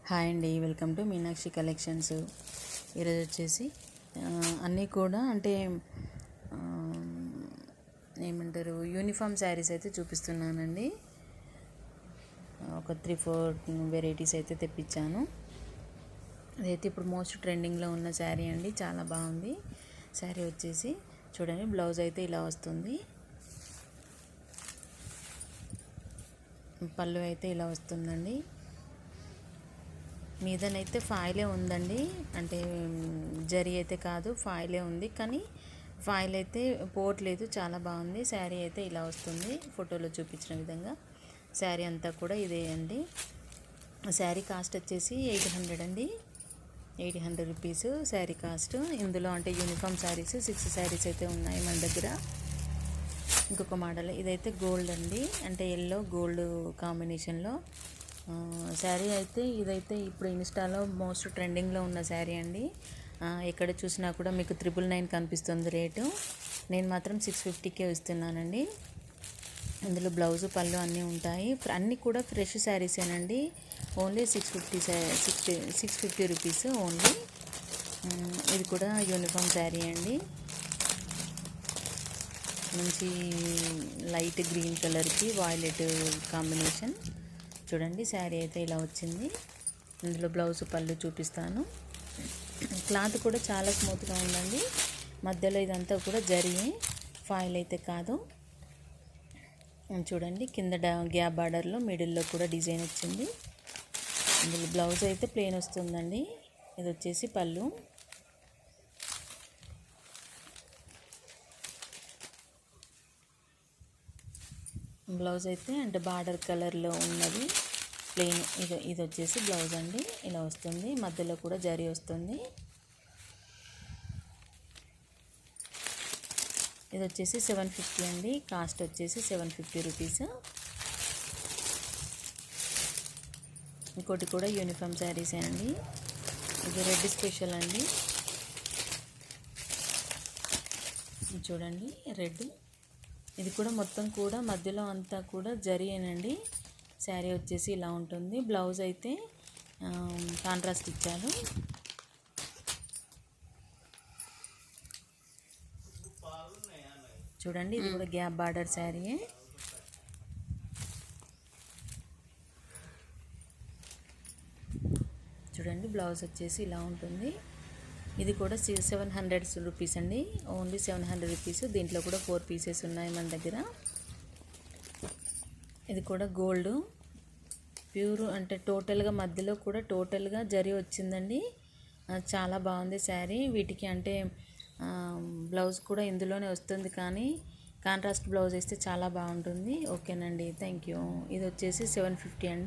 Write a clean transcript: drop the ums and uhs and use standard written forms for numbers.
Hi అండి, welcome to Meenakshi collections. ఈరోజు వచ్చేసి అన్నీ కూడా అంటే ఏమంటారు యూనిఫామ్ శారీస్ అయితే చూపిస్తున్నానండి. ఒక 3-4 వెరైటీస్ అయితే తెప్పించాను. అదైతే ఇప్పుడు మోస్ట్ ట్రెండింగ్లో ఉన్న శారీ అండి, చాలా బాగుంది. శారీ వచ్చేసి చూడండి, బ్లౌజ్ అయితే ఇలా వస్తుంది, పళ్ళు అయితే ఇలా వస్తుందండి. మీదనైతే ఫాయిలే ఉందండి, అంటే జరీ అయితే కాదు, ఫాయిలే ఉంది. కానీ ఫాయిల్ అయితే పోవట్లేదు, చాలా బాగుంది. శారీ అయితే ఇలా వస్తుంది, ఫోటోలో చూపించిన విధంగా. శారీ అంతా కూడా ఇదే అండి. శారీ కాస్ట్ వచ్చేసి 800 అండి, 800 రూపీస్ శారీ కాస్ట్. ఇందులో అంటే యూనిఫామ్ శారీస్ 6 శారీస్ అయితే ఉన్నాయి మన దగ్గర. ఇంకొక మోడల్ ఇదైతే గోల్డ్ అండి, అంటే ఎల్లో గోల్డ్ కాంబినేషన్లో శారీ అయితే. ఇదైతే ఇప్పుడు ఇన్స్టాలో మోస్ట్ ట్రెండింగ్లో ఉన్న శారీ అండి. ఎక్కడ చూసినా కూడా మీకు 999 కనిపిస్తుంది రేటు. నేను మాత్రం 650కే ఇస్తున్నానండి. ఇందులో బ్లౌజు పళ్ళు అన్నీ ఉంటాయి. అన్నీ కూడా ఫ్రెష్ శారీసేనండి. Only 650 rupees only. ఇది కూడా యూనిఫామ్ శారీ అండి, మంచి లైట్ గ్రీన్ కలర్కి వాయిలెట్ కాంబినేషన్. చూడండి, శారీ అయితే ఇలా వచ్చింది. ఇందులో బ్లౌజ్ పళ్ళు చూపిస్తాను. క్లాత్ కూడా చాలా స్మూత్గా ఉందండి. మధ్యలో ఇదంతా కూడా జరిగి ఫాయిల్ అయితే కాదు. చూడండి, కింద గ్యాప్ బార్డర్లో మిడిల్లో కూడా డిజైన్ వచ్చింది. ఇందులో బ్లౌజ్ అయితే ప్లెయిన్ వస్తుందండి. ఇది వచ్చేసి పళ్ళు. బ్లౌజ్ అయితే అంటే బార్డర్ కలర్లో ఉన్నది, ప్లెయిన్. ఇది వచ్చేసి బ్లౌజ్ అండి, ఇలా వస్తుంది. మధ్యలో కూడా జరీ వస్తుంది. ఇది వచ్చేసి 750 అండి, కాస్ట్ వచ్చేసి 750 రూపీస్. ఇంకోటి కూడా యూనిఫామ్ శారీసే అండి. ఇది రెడ్ స్పెషల్ అండి, చూడండి రెడ్. ఇది కూడా మొత్తం కూడా మధ్యలో అంతా కూడా జరీయేనండి. శారీ వచ్చేసి ఇలా ఉంటుంది. బ్లౌజ్ అయితే కాంట్రాస్ట్ ఇచ్చాను. చూడండి, ఇది కూడా గ్యాప్ బార్డర్ శారీయే. చూడండి, బ్లౌజ్ వచ్చేసి ఇలా ఉంటుంది. ఇది కూడా 700 రూపీస్ అండి, ఓన్లీ 700 రూపీస్. దీంట్లో కూడా 4 పీసెస్ ఉన్నాయి మన దగ్గర. ఇది కూడా గోల్డ్ ప్యూర్, అంటే టోటల్గా మధ్యలో కూడా టోటల్గా జరీ వచ్చిందండి. చాలా బాగుంది శారీ. వీటికి అంటే బ్లౌజ్ కూడా ఇందులోనే వస్తుంది, కానీ కాంట్రాస్ట్ బ్లౌజ్ వేస్తే చాలా బాగుంటుంది. ఓకేనండి, థ్యాంక్ యూ. ఇది వచ్చేసి 750 అండి.